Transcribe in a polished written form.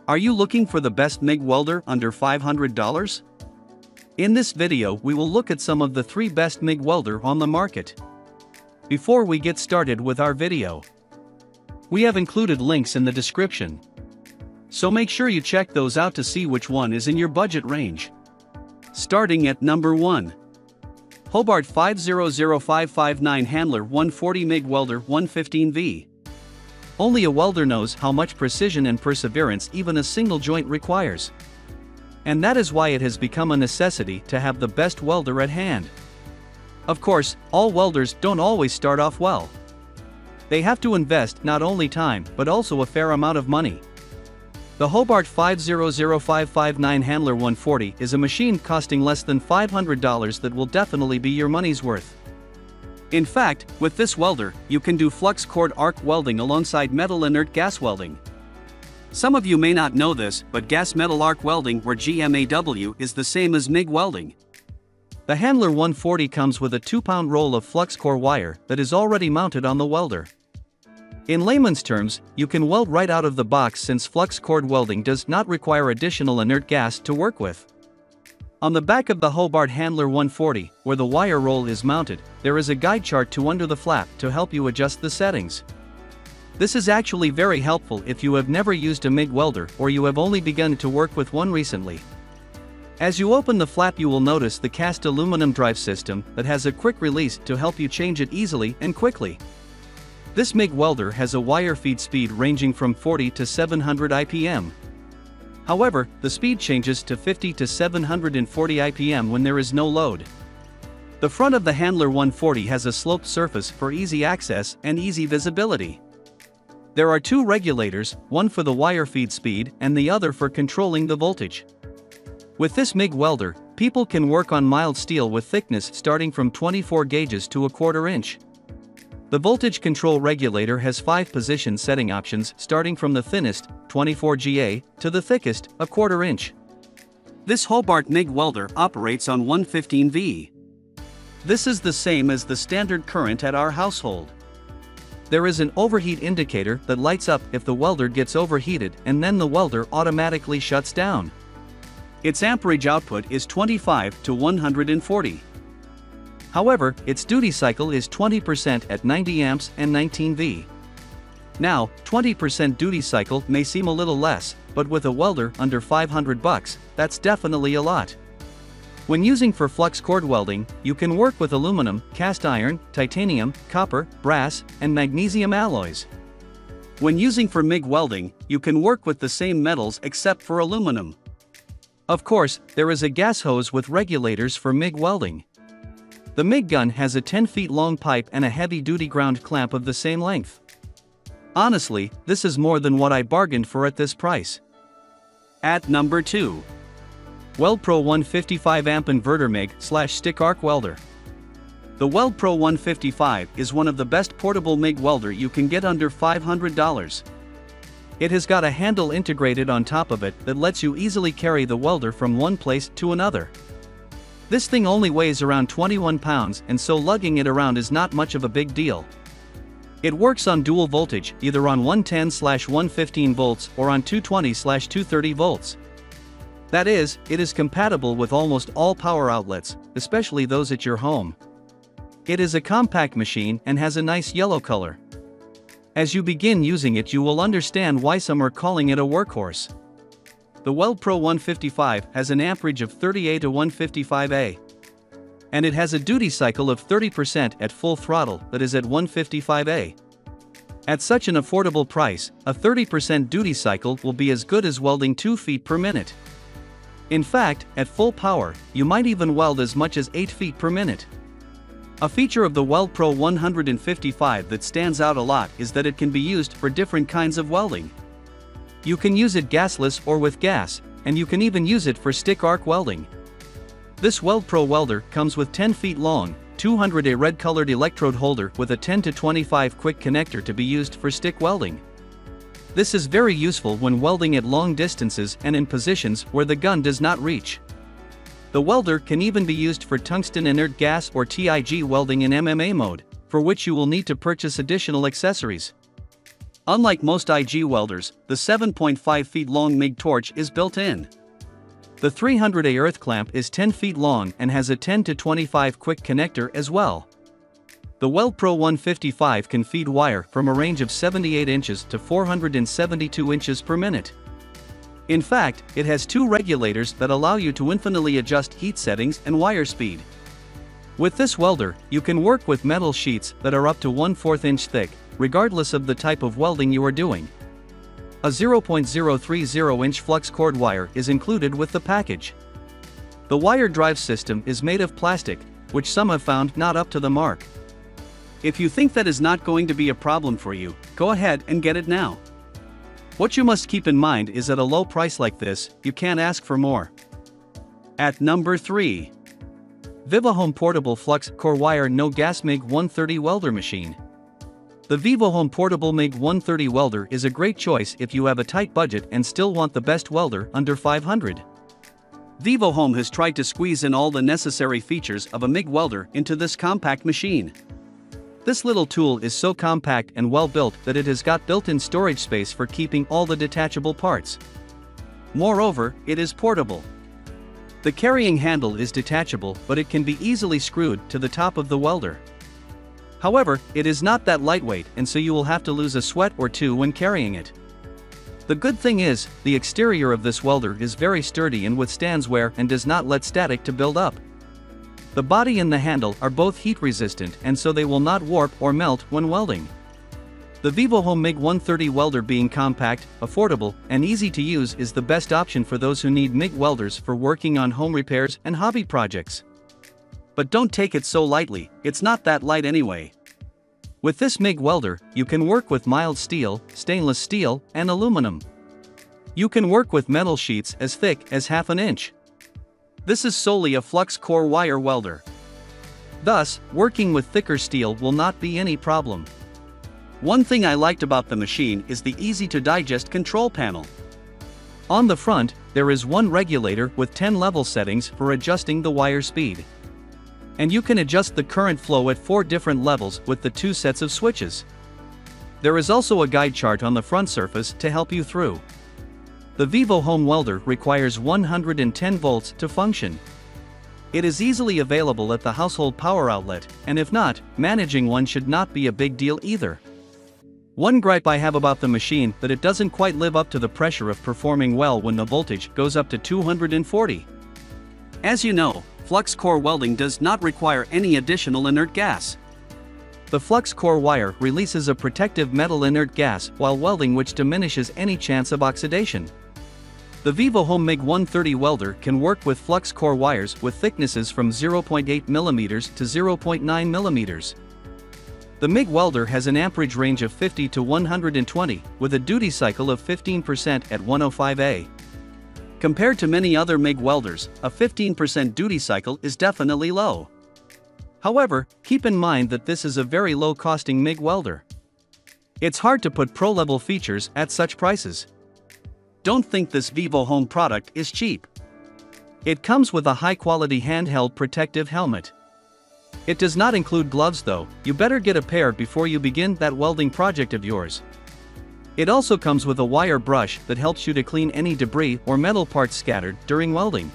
Are you looking for the best MIG welder under $500? In this video we will look at some of the 3 best MIG welder on the market. Before we get started with our video, we have included links in the description, so make sure you check those out to see which one is in your budget range. Starting at number 1. Hobart 500559 Handler 140 MIG Welder 115V. Only a welder knows how much precision and perseverance even a single joint requires. And that is why it has become a necessity to have the best welder at hand. Of course, all welders don't always start off well. They have to invest not only time but also a fair amount of money. The Hobart 500559 Handler 140 is a machine costing less than $500 that will definitely be your money's worth. In fact, with this welder, you can do flux core arc welding alongside metal inert gas welding. Some of you may not know this, but gas metal arc welding, or GMAW, is the same as MIG welding. The Handler 140 comes with a 2-pound roll of flux core wire that is already mounted on the welder. In layman's terms, you can weld right out of the box since flux core welding does not require additional inert gas to work with. On the back of the Hobart Handler 140, where the wire roll is mounted, there is a guide chart to under the flap to help you adjust the settings. This is actually very helpful if you have never used a MIG welder or you have only begun to work with one recently. As you open the flap, you will notice the cast aluminum drive system that has a quick release to help you change it easily and quickly. This MIG welder has a wire feed speed ranging from 40 to 700 IPM. However, the speed changes to 50 to 740 IPM when there is no load. The front of the Handler 140 has a sloped surface for easy access and easy visibility. There are 2 regulators, one for the wire feed speed and the other for controlling the voltage. With this MIG welder, people can work on mild steel with thickness starting from 24 gauges to a 1/4 inch. The voltage control regulator has 5 position setting options starting from the thinnest, 24 GA, to the thickest, a 1/4 inch. This Hobart MIG welder operates on 115V. This is the same as the standard current at our household. There is an overheat indicator that lights up if the welder gets overheated, and then the welder automatically shuts down. Its amperage output is 25 to 140. However, its duty cycle is 20% at 90 amps and 19 V. Now, 20% duty cycle may seem a little less, but with a welder under $500, that's definitely a lot. When using for flux core welding, you can work with aluminum, cast iron, titanium, copper, brass, and magnesium alloys. When using for MIG welding, you can work with the same metals except for aluminum. Of course, there is a gas hose with regulators for MIG welding. The MIG gun has a 10 feet long pipe and a heavy-duty ground clamp of the same length. Honestly, this is more than what I bargained for at this price. At number 2. WeldPro 155 amp inverter MIG/stick arc welder. The WeldPro 155 is one of the best portable MIG welder you can get under $500. It has got a handle integrated on top of it that lets you easily carry the welder from one place to another. This thing only weighs around 21 pounds, and so lugging it around is not much of a big deal. It works on dual voltage, either on 110/115 volts or on 220/230 volts. That is, it is compatible with almost all power outlets, especially those at your home. It is a compact machine and has a nice yellow color. As you begin using it, you will understand why some are calling it a workhorse. The WeldPro 155 has an amperage of 30A to 155A. And it has a duty cycle of 30% at full throttle that is at 155A. At such an affordable price, a 30% duty cycle will be as good as welding 2 feet per minute. In fact, at full power, you might even weld as much as 8 feet per minute. A feature of the WeldPro 155 that stands out a lot is that it can be used for different kinds of welding. You can use it gasless or with gas, and you can even use it for stick arc welding. This WeldPro welder comes with 10 feet long, 200A red-colored electrode holder with a 10 to 25 quick connector to be used for stick welding. This is very useful when welding at long distances and in positions where the gun does not reach. The welder can even be used for tungsten inert gas or TIG welding in MMA mode, for which you will need to purchase additional accessories. Unlike most MIG welders, the 7.5 feet long MIG torch is built in. The 300A earth clamp is 10 feet long and has a 10 to 25 quick connector as well. The Weld Pro 155 can feed wire from a range of 78 inches to 472 inches per minute. In fact, it has two regulators that allow you to infinitely adjust heat settings and wire speed. With this welder, you can work with metal sheets that are up to 1/4 inch thick, regardless of the type of welding you are doing. A 0.030-inch flux cord wire is included with the package. The wire drive system is made of plastic, which some have found not up to the mark. If you think that is not going to be a problem for you, go ahead and get it now. What you must keep in mind is at a low price like this, you can't ask for more. At number 3. VivoHome Portable Flux Core Wire No Gas MIG 130 Welder Machine. The VivoHome Portable MIG 130 welder is a great choice if you have a tight budget and still want the best welder under $500. VivoHome has tried to squeeze in all the necessary features of a MIG welder into this compact machine. This little tool is so compact and well built that it has got built-in storage space for keeping all the detachable parts. Moreover, it is portable. The carrying handle is detachable, but it can be easily screwed to the top of the welder. However, it is not that lightweight, and so you will have to lose a sweat or two when carrying it. The good thing is, the exterior of this welder is very sturdy and withstands wear and does not let static to build up. The body and the handle are both heat resistant, and so they will not warp or melt when welding. The VivoHome MIG 130 welder, being compact, affordable, and easy to use, is the best option for those who need MIG welders for working on home repairs and hobby projects. But don't take it so lightly, it's not that light anyway. With this MIG welder, you can work with mild steel, stainless steel, and aluminum. You can work with metal sheets as thick as 1/2 inch. This is solely a flux core wire welder. Thus, working with thicker steel will not be any problem. One thing I liked about the machine is the easy-to-digest control panel. On the front, there is one regulator with 10 level settings for adjusting the wire speed. And you can adjust the current flow at 4 different levels with the 2 sets of switches. There is also a guide chart on the front surface to help you through. The VivoHome welder requires 110 volts to function. It is easily available at the household power outlet, and if not, managing one should not be a big deal either. One gripe I have about the machine that it doesn't quite live up to the pressure of performing well when the voltage goes up to 240. As you know, flux core welding does not require any additional inert gas. The flux core wire releases a protective metal inert gas while welding, which diminishes any chance of oxidation. The VivoHome MIG 130 welder can work with flux core wires with thicknesses from 0.8 mm to 0.9 mm. The MIG welder has an amperage range of 50 to 120, with a duty cycle of 15% at 105A. Compared to many other MIG welders, a 15% duty cycle is definitely low. However, keep in mind that this is a very low-costing MIG welder. It's hard to put pro-level features at such prices. Don't think this VivoHome product is cheap. It comes with a high-quality handheld protective helmet. It does not include gloves though, you better get a pair before you begin that welding project of yours. It also comes with a wire brush that helps you to clean any debris or metal parts scattered during welding.